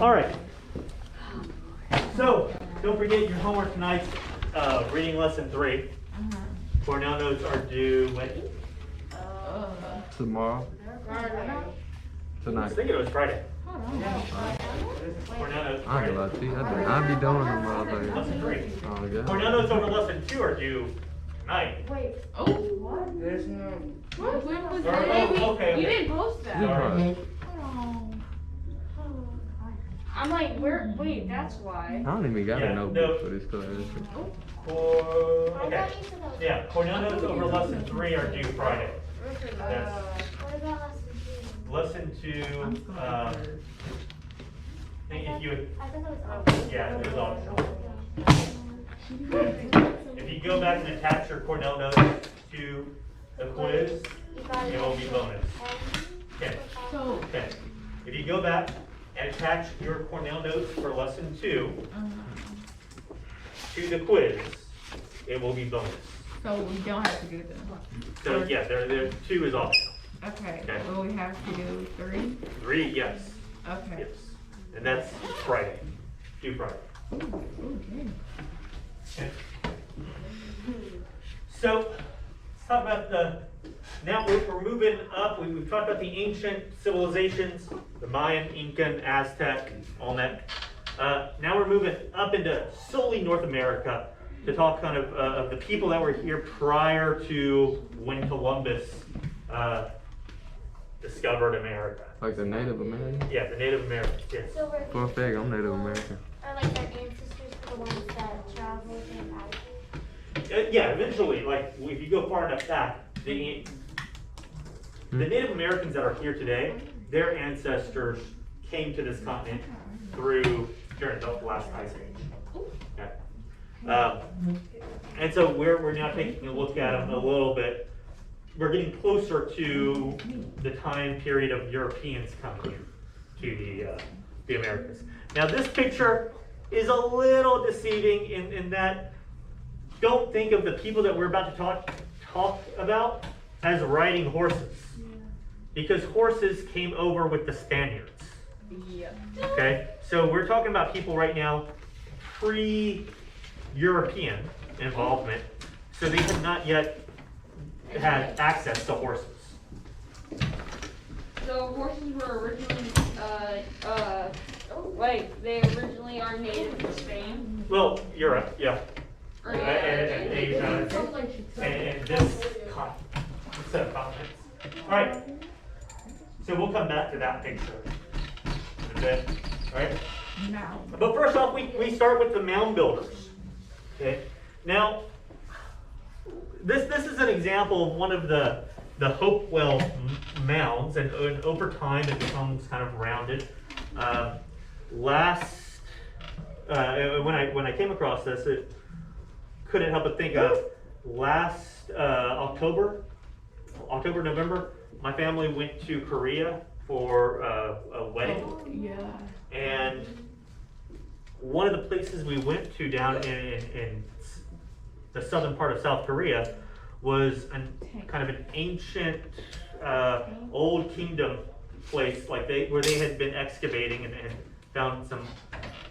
All right. So don't forget your homework tonight's reading lesson 3. Cornell notes are due when? Tomorrow. I Tonight. was thinking it was Friday. Cornell notes. I ain't gonna lie to you. I be doing them all day. Lesson 3. Oh, yeah. Cornell notes over lesson 2 are due tonight. Wait. Oh, What? there's no. What? When was Or- that? oh, okay. You didn't post that. Sorry. I'm like, where? Wait, that's why. I don't even got Yeah, a notebook no. for this class. Okay. Yeah, Cornell notes over lesson 3 are due Friday. That's What about lesson 2? lesson 2. I think if you, I thought it was optional. yeah, it was optional. If you go back and attach your Cornell notes to the quiz, You got it will be bonus. Okay. So, Okay. If you go back and attach your Cornell notes for lesson 2 to the quiz, it will be bonus. So we don't have to do them. So yeah, there 2 is optional. Okay. Okay. Well, we have to do 3. 3, yes, Okay. yes, and that's Friday, due Friday. Okay. Okay. So let's talk about now we're moving up. We've talked about the ancient civilizations, the Mayan, Incan, Aztec, Olmec. Now we're moving up into solely North America to talk kind of the people that were here prior to when Columbus discovered America. Like the Native American? Yeah, the Native Americans, yes. So were Fun these fact, I'm Native people- American. Are like their ancestors the ones that traveled and out? Yeah, eventually, like if you go far enough back, the Native Americans that are here today, their ancestors came to this continent during the last ice age. Okay. And so we're now taking a look at them a little bit. We're getting closer to the time period of Europeans coming to the Americas. Now this picture is a little deceiving in that don't think of the people that we're about to talk about as riding horses, because horses came over with the Spaniards. Yep. Okay, so we're talking about people right now pre-European involvement, so they have not yet had access to horses. so horses were originally, like they originally are native to Spain. Well, Europe, yeah, Or, and Asia, and this set of continents. All right, so we'll come back to that picture in a bit. All right. Now. But first off, we start with the mound builders. Okay. Now, this is an example of one of the Hopewell mounds, and over time it becomes kind of rounded. When I came across this, it couldn't help but think of last November, my family went to Korea for a wedding. Oh, yeah. And one of the places we went to down in the southern part of South Korea was kind of an ancient old kingdom place, like where they had been excavating and found some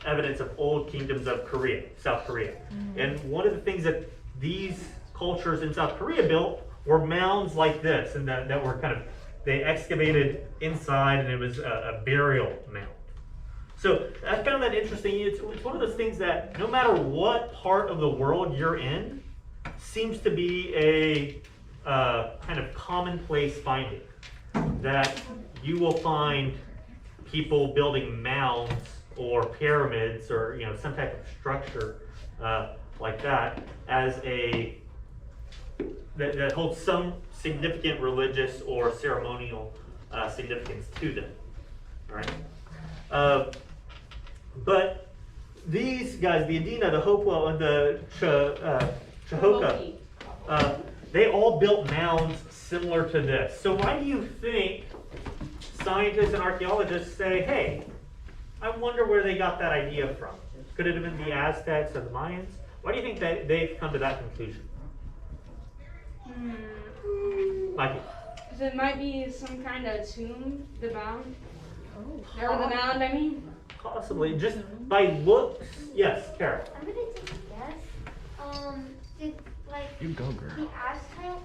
evidence of old kingdoms of Korea, South Korea. And one of the things that these cultures in South Korea built were mounds like this, and that were they excavated inside, and it was a burial mound. So I found that interesting. It's one of those things that no matter what part of the world you're in, seems to be a kind of commonplace finding, that you will find people building mounds or pyramids or some type of structure like that as that holds some significant religious or ceremonial significance to them. All right. But these guys, the Adena, the Hopewell, and the Chahoka, they all built mounds similar to this. So why do you think scientists and archaeologists say, hey, I wonder where they got that idea from? Could it have been the Aztecs or the Mayans? Why do you think that they've come to that conclusion? Mikey? So it might be some kind of tomb, the mound. Oh. Or the mound, I mean. Possibly, just by looks, yes, Carol. I'm gonna take a guess. Did like You go, girl. the Aztec,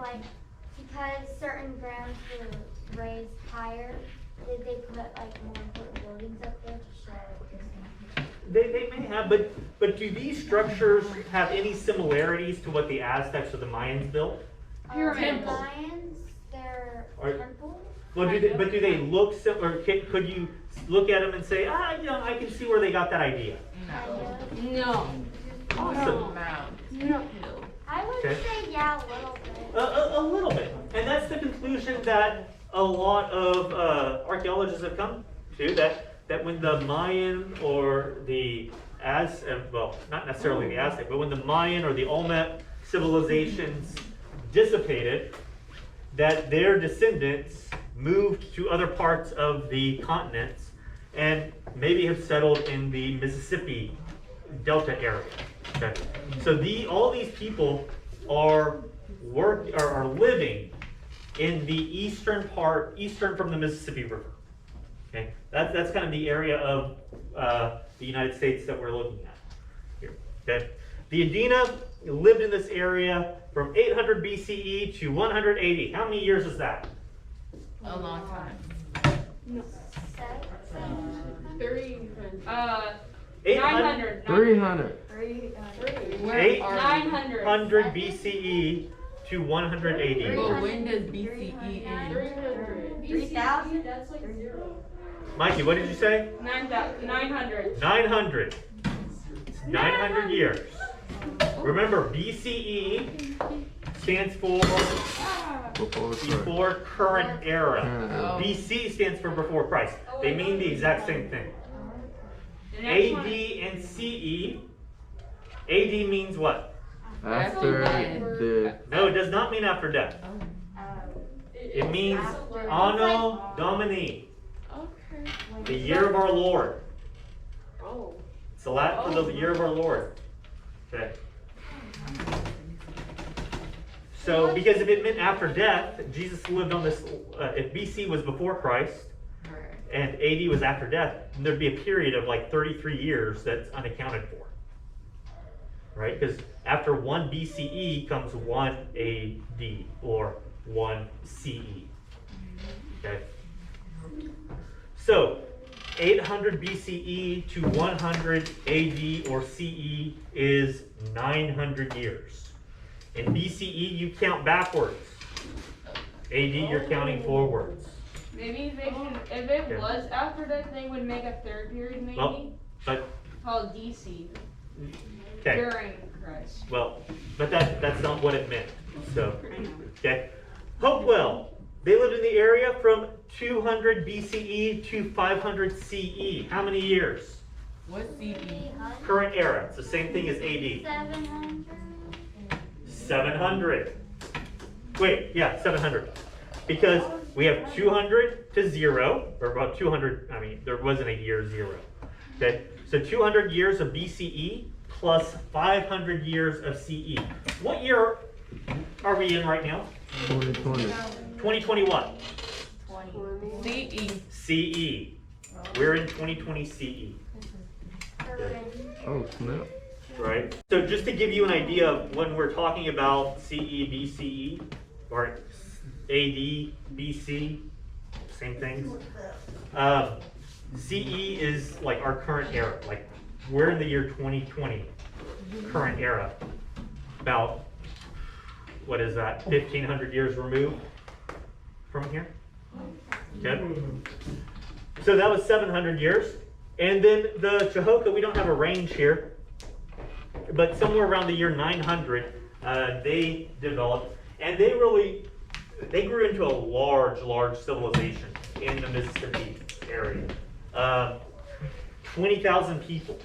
like because certain grounds were raised higher, did they put like more important buildings up there to show? They may have, but do these structures have any similarities to what the Aztecs or the Mayans built? Pyramids. The Mayans, their Or- temples. Well, do they look similar? Could you look at them and say, I can see where they got that idea? Kind of. No. Awesome. No. I would Okay. say yeah, a little bit. A little bit, and that's the conclusion that a lot of archaeologists have come to, that when the Mayan or the well, not necessarily the Aztec, but when the Mayan or the Olmec civilizations dissipated, that their descendants moved to other parts of the continents and maybe have settled in the Mississippi Delta area. Okay. So all these people are living in the eastern from the Mississippi River. Okay, that's kind of the area of the United States that we're looking at here. Okay, the Adena lived in this area from 800 BCE to 180. How many years is that? A long time. 900. 300. Where are 800 BCE to 180. we? But when does BCE end? 3,000? That's like 0. Mikey, what did you say? 900. 900. It's 900 years. Remember, BCE stands for Before Christ. before current era. Oh. BC stands for before Christ. They mean the exact same thing. The next one- AD and CE. AD means what? After the No, it does not mean after death. It means Anno Domini, Okay. the year of our Lord. Oh. It's the Latin for the year of our Lord. Okay. So, because if it meant after death, Jesus lived on this, if BC was before Christ and AD was after death, then there'd be a period of like 33 years that's unaccounted for. Right? Because after 1 BCE comes 1 AD or 1 CE. Okay? So, 800 BCE to 100 AD or CE is 900 years. In BCE, you count backwards. AD, you're counting forwards. Maybe they should, if it Okay. was after that, they would make a third period maybe, Well, but, called DC, okay. during Christ. Well, but that's not what it meant. So, okay. Hopewell, they lived in the area from 200 BCE to 500 CE. How many years? What's CE? 300? Current era. It's the same thing as AD. 700? 700. Wait, yeah, 700. Because we have 200 to 0, or about 200, I mean, there wasn't a year 0. Okay, so 200 years of BCE plus 500 years of CE. What year are we in right now? 2020. 2021. CE. CE. We're in 2020 CE. Oh, snap. Right? So just to give you an idea of when we're talking about CE, BCE, or AD, BC, same things. CE is like our current era. Like we're in the year 2020, current era. About, what is that, 1,500 years removed from here? Okay. So that was 700 years. And then the Chihoka, we don't have a range here, but somewhere around the year 900, they developed, and they grew into a large civilization in the Mississippi area. 20,000 people,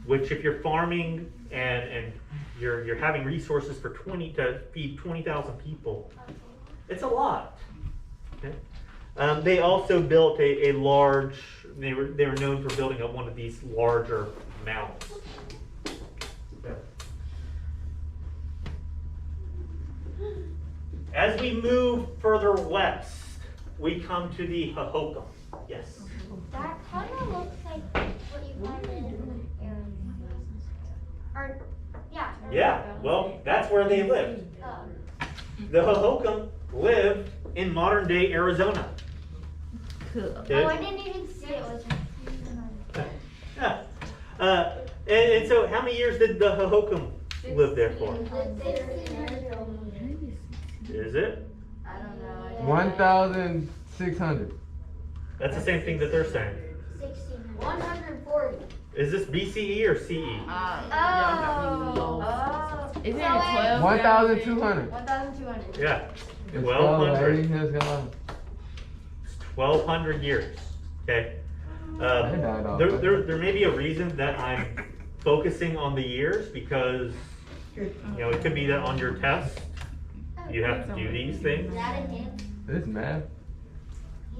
which if you're farming and you're having resources for to feed 20,000 people, it's a lot. Okay? They also built a large. They were known for building up one of these larger mounds. Okay. As we move further west, we come to the Hohokam. Yes. That kind of looks like what you find in Arizona. Or, yeah. Yeah, well, that's where they lived. Oh. The Hohokam lived in modern day Arizona. Cool. Okay? Oh, I didn't even see it was. Yeah. And so how many years did the Hohokam live there for? Is it? I don't know. 1,600. That's the same thing that they're saying. 140. Is this BCE or CE? Isn't it So 12? 1,200. 1,200. Yeah. It's 1,200. 1280, it's gone. 1,200 years. Okay. They died off. There may be a reason that I'm focusing on the years because it could be that on your test you have to do these Is things. that a hint? This math.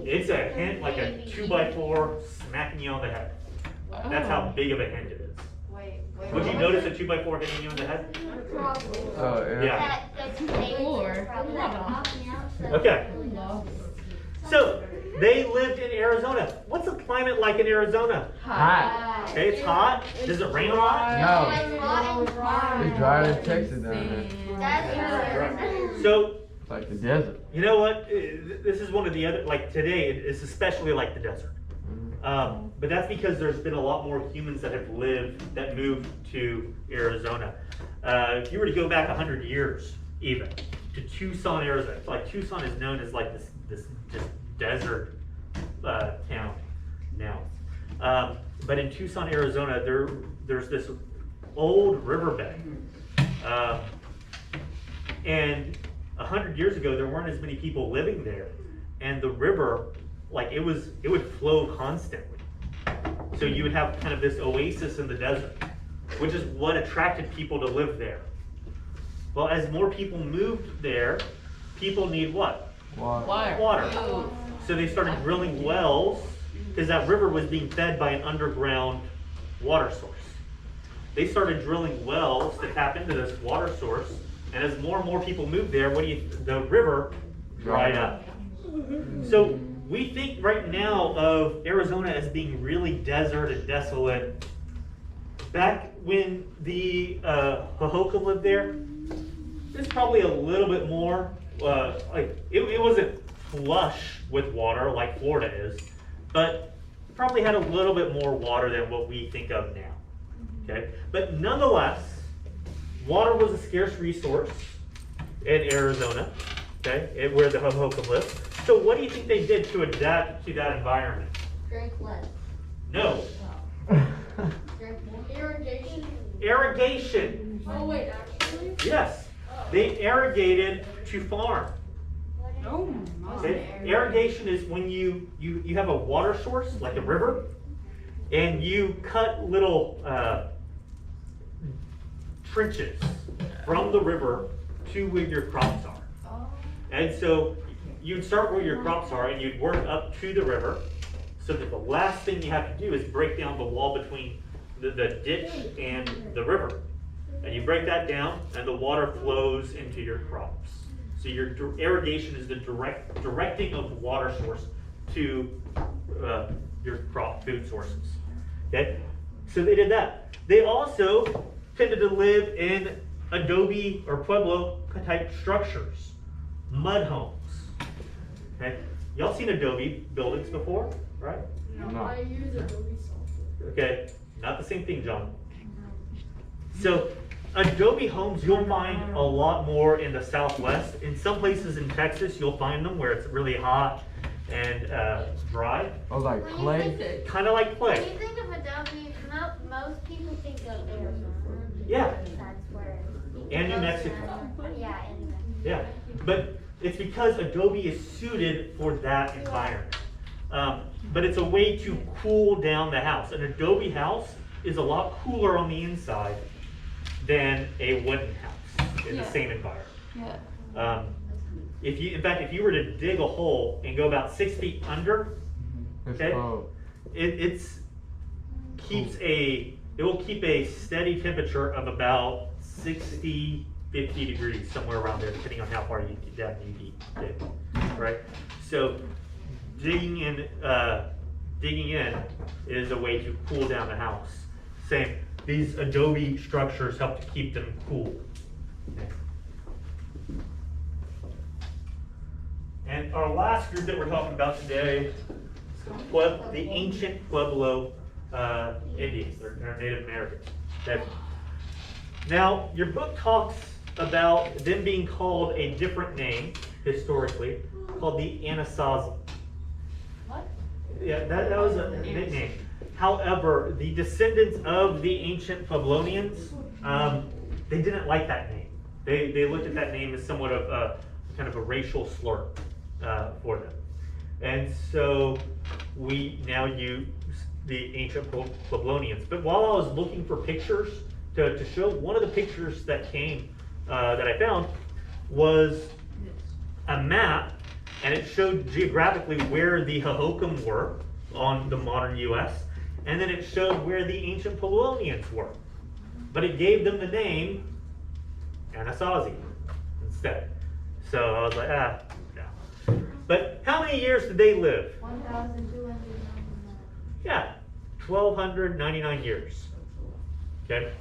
It's a hint like a 2x4 smacking you on the head. That's how big of a hint it is. Wait. Would you notice a 2x4 hitting you on the head? Probably. Oh, yeah. That's Four. probably popping out. So Okay. So they lived in Arizona. What's the climate like in Arizona? Hot. Okay, it's hot. Does it rain a lot? No. It's hot and dry. It's drier than Texas down there. That's right. So It's like the desert. you know what? This is one of the other, like today, it's especially like the desert. But that's because there's been a lot more humans that have lived, that moved to Arizona. If you were to go back 100 years even, to Tucson, Arizona, like Tucson is known as like this just desert town now. But in Tucson, Arizona, there's this old riverbed. And 100 years ago, there weren't as many people living there. And the river, like it would flow constantly. So you would have kind of this oasis in the desert, which is what attracted people to live there. Well, as more people moved there, people need what? Water. Water. So they started drilling wells because that river was being fed by an underground water source. They started drilling wells to tap into this water source, and as more and more people moved there, the river dried up. So we think right now of Arizona as being really desert and desolate. Back when the Hohokam lived there, it's probably a little bit more, it wasn't flush with water like Florida is, but probably had a little bit more water than what we think of now. Okay, but nonetheless, water was a scarce resource in Arizona, okay, where the Hohokam lived. So what do you think they did to adapt to that environment? Drink less. No. Drink more. Irrigation. Irrigation. Oh, wait, actually? Yes. They irrigated to farm. Oh, Okay? Irrigation is when you have a water source, like a river, and you cut little trenches from the river to where your crops are. And so you'd start where your crops are and you'd work up to the river, so that the last thing you have to do is break down the wall between the ditch and the river. And you break that down and the water flows into your crops. So your irrigation is the directing of water source to your crop food sources. Okay, so they did that. They also tended to live in adobe or pueblo type structures, mud homes. Okay, y'all seen adobe buildings before, right? No. I use Adobe software. Okay, not the same thing, John. So adobe homes you'll find a lot more in the Southwest. In some places in Texas, you'll find them where it's really hot and dry, Oh, like clay? kind of like When clay. you think of Adobe, most people think of Arizona. Yeah. That's where. And New most Mexico. are. Yeah, and New Mexico. Yeah, but it's because adobe is suited for that environment. But it's a way to cool down the house. An adobe house is a lot cooler on the inside than a wooden house in the same environment. Yeah. In fact, if you were to dig a hole and go about 6 feet under, It's Okay. cold. it will keep a steady temperature of about 60, 50 degrees, somewhere around there, depending on how far you get down you dig, right? So digging in is a way to cool down the house. Same, these adobe structures help to keep them cool. Okay. And our last group that we're talking about today is the ancient Pueblo Indians, or Native Americans. Okay. Now, your book talks about them being called a different name, historically, called the Anasazi. What? Yeah, that was a nickname. However, the descendants of the ancient Pueblonians, they didn't like that name. They looked at that name as somewhat of a kind of a racial slur for them. And so we now use the ancient Pueblonians. But while I was looking for pictures to show, one of the pictures that came, that I found, was a map, and it showed geographically where the Hohokam were on the modern US, and then it showed where the ancient Pueblonians were. But it gave them the name Anasazi instead. So I was like, no. But how many years did they live? 1,299. Yeah, 1,299 years. Okay.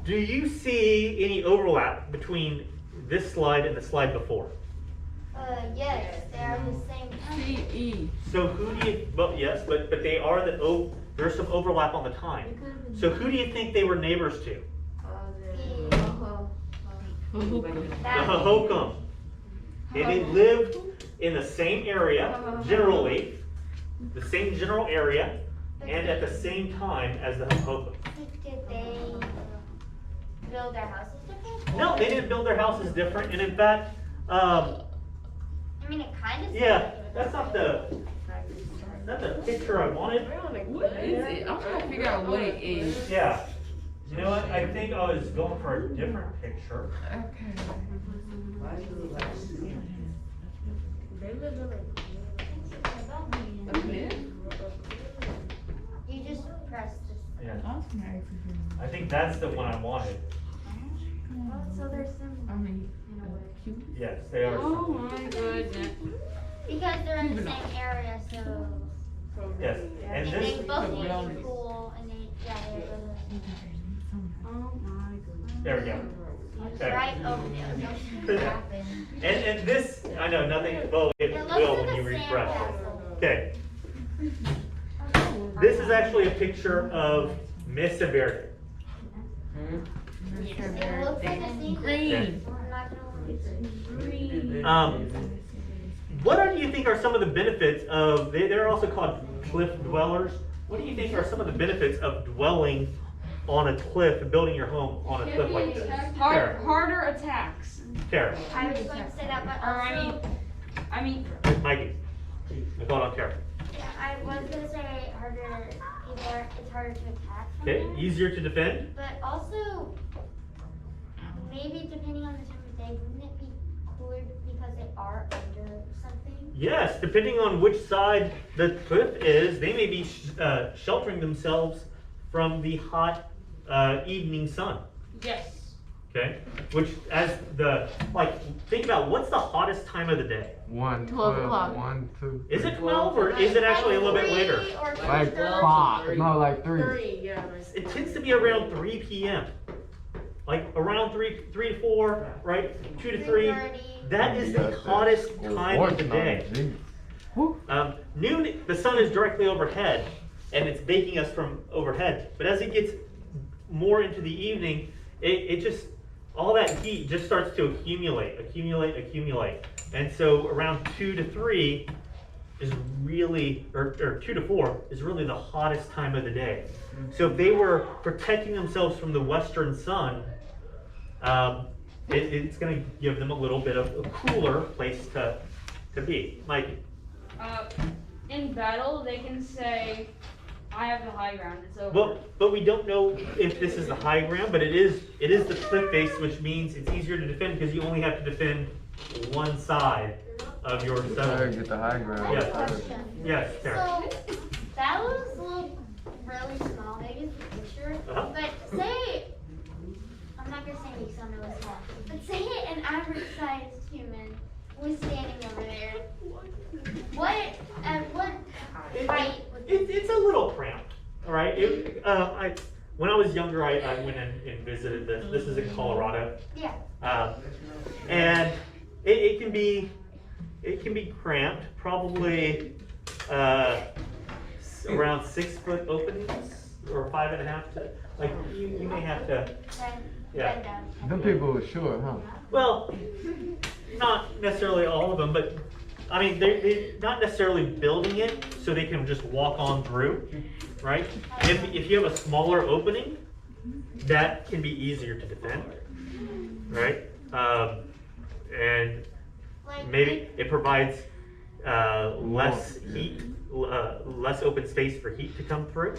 Do you see any overlap between this slide and the slide before? Yes, they are the same time. CE. So who do you, well, yes, but they are there's some overlap on the time. So who do you think they were neighbors to? The Hohokam. Okay, they lived in the same area, generally, the same general area, and at the same time as the Hohokam. Did they build their houses different? No, they didn't build their houses different, and in fact, I mean, it kind of. yeah, that's not the picture I wanted. What is it? I'm trying to figure out what it is. Yeah. You know what? I think I was going for a different picture. Okay. You just press this. Yeah. Awesome, I think that's the one I wanted. So they're similar. I mean, cute. Yes, they are. Oh my goodness. Because they're in the same area, so. Yes, and And this, they both need to be cool, and they, yeah, they're Oh my goodness. there we go. Okay. right over there. And this, I know, nothing, well, it It looks will like when you a refresh it. sandcastle. Okay, this is actually a picture of Mesa Verde. It looks like a sea. Green. I'm not gonna lie. What do you think are some of the benefits of, they're also called cliff dwellers. What do you think are some of the benefits of dwelling on a cliff and building your home on a cliff like this? Tara, Harder attacks. Tara, I was going to say that, but Or I mean, also, Mikey. I call it on Tara. yeah, I was going to say harder, either it's harder to attack from Okay, there, easier to defend? but also, maybe depending on the time of day, wouldn't it be cooler because they are under something? Yes, depending on which side the cliff is, they may be sheltering themselves from the hot evening sun. yes. Okay, which think about what's the hottest time of the day? 1, 12 12, o'clock. 1, 2. Is it 12 or is it actually a little bit later? Like 5. No, like 3. It tends to be around 3 p.m. Like around 3 to 4, right? 2 to 3. 3:30. That is the hottest time of the day. Noon, the sun is directly overhead, and it's baking us from overhead. But as it gets more into the evening, it just, all that heat just starts to accumulate. And so around 2 to 3 is really, or 2 to 4 is really the hottest time of the day. So if they were protecting themselves from the western sun, it's going to give them a little bit of a cooler place to be. Mikey. In battle, they can say, I have the high ground, it's over. Well, but we don't know if this is the high ground, but it is the cliff face, which means it's easier to defend because you only have to defend one side of your Try to settlement. get the high ground. I have a Yeah. question. Yes, Tara. So, that was a little really small, maybe it's the picture, Uh-huh. but say, I'm not gonna say because I know it's small, but say an average sized human who's standing over there? What height would It's a little cramped, all right? When I was younger, I went and visited this. This is in Colorado. Yeah. And it can be cramped, probably around 6 foot openings or 5.5 to, like, you may have to, yeah. Bend down. Them people were short, huh? Well, not necessarily all of them, but I mean, they're not necessarily building it so they can just walk on through, right? If you have a smaller opening, that can be easier to defend, right? And Like, maybe it provides less heat, less open space for heat to come through.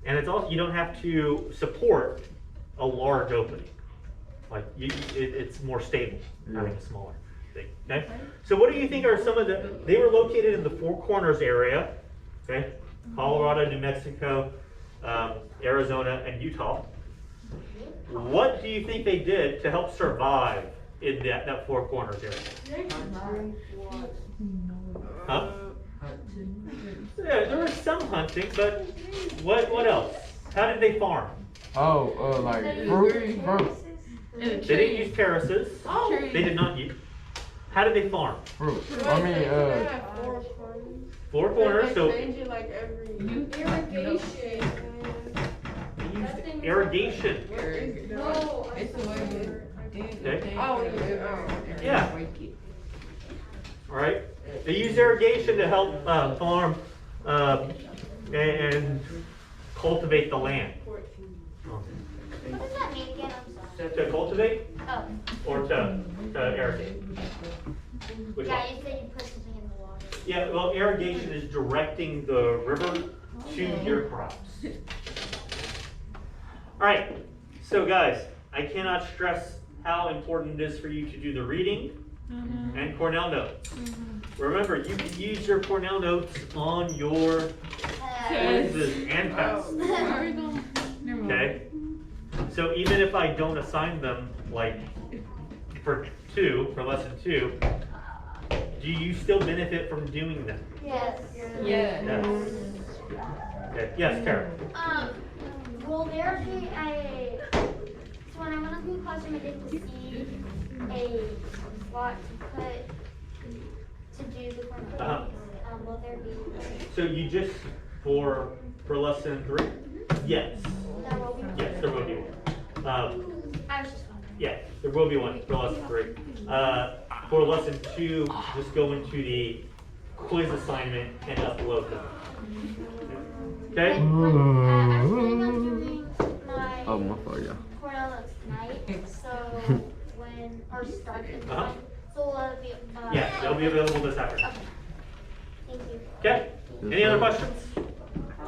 And it's also, you don't have to support a large opening. Like, it's more stable having a smaller thing, okay? So what do you think are some of they were located in the Four Corners area, okay? Colorado, New Mexico, Arizona, and Utah. What do you think they did to help survive in that Four Corners area? Huh? Yeah, there was some hunting, but what else? How did they farm? Oh, like fruit. They didn't use terraces. They did not use. How did they farm? Fruit. I mean, Four corners, so Change it like every Irrigation. they used irrigation. No, It's the way Okay. Oh, Yeah. All right. They use irrigation to help farm and cultivate the land. what does that mean again? I'm sorry. To cultivate Oh, or to irrigate? Which yeah, one? you said you put something in the water. Yeah, well, irrigation is directing the river to your crops. All right, so guys, I cannot stress how important it is for you to do the reading and Cornell notes. Remember, you can use your Cornell notes on your quizzes and tests, okay? So even if I don't assign them, like, for lesson 2, do you still benefit from doing them? Yes. Yeah. Yes. Okay. Yes, Tara. Will there be so when I went up in the classroom, I didn't see a slot to put, to do the Cornell. Uh-huh. Will there be? So you just, for lesson 3? Yes. There will be. Yes, there will be one. I was just wondering. Yeah, there will be one for lesson 3. For lesson 2, just go into the quiz assignment and upload them. Okay? I was planning on doing my Oh, my fault, yeah. Cornell notes tonight, so or starting Uh-huh. tonight, so will it be, Yeah, they'll be available this afternoon. Thank you. Okay? Any other questions?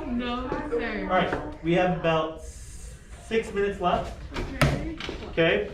No, sir. All right, we have about 6 minutes left. Okay?